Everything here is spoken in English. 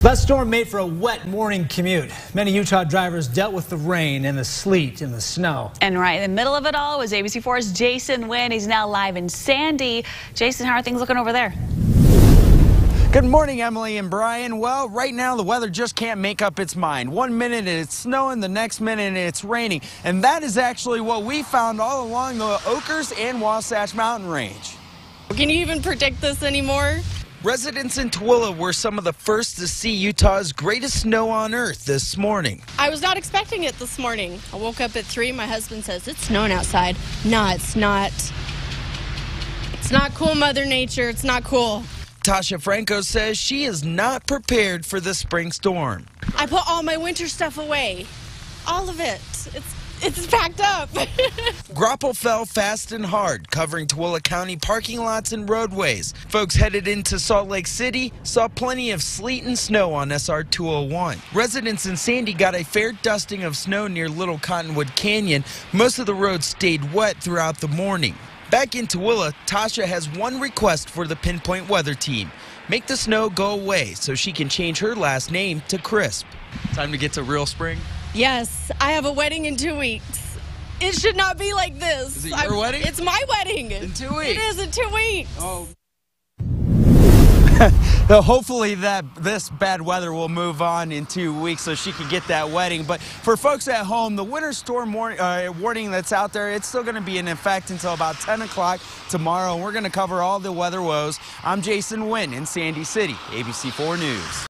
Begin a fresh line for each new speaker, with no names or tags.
That storm made for a wet morning commute. Many Utah drivers dealt with the rain and the sleet and the snow.
And right in the middle of it all was ABC4's Jason Wynn. He's now live in Sandy. Jason, how are things looking over there?
Good morning, Emily and Brian. Well, right now the weather just can't make up its mind. 1 minute it's snowing, the next minute it's raining. And that is actually what we found all along the Oakers and Wasatch Mountain Range.
Can you even predict this anymore?
Residents in Tooele were some of the first to see Utah's greatest snow on earth this morning.
I was not expecting it this morning. I woke up at 3. My husband says, it's snowing outside. No, it's not. It's not cool, Mother Nature. It's not cool.
Tasha Franco says she is not prepared for the spring storm.
I put all my winter stuff away. All of it. It's packed up.
Grapple fell fast and hard, covering Tooele County parking lots and roadways. Folks headed into Salt Lake City saw plenty of sleet and snow on SR 201. Residents in Sandy got a fair dusting of snow near Little Cottonwood Canyon. Most of the roads stayed wet throughout the morning. Back in Tooele, Tasha has one request for the Pinpoint Weather Team. Make the snow go away so she can change her last name to Crisp. Time to get to real spring?
Yes, I have a wedding in 2 weeks. It should not be like this.
Is it your wedding?
It's my wedding.
In 2 weeks?
It is in 2 weeks.
Oh. Hopefully this bad weather will move on in 2 weeks so she can get that wedding. But for folks at home, the winter storm warning that's out there, it's still going to be in effect until about 10 o'clock tomorrow. And we're going to cover all the weather woes. I'm Jason Wynn in Sandy City, ABC4 News.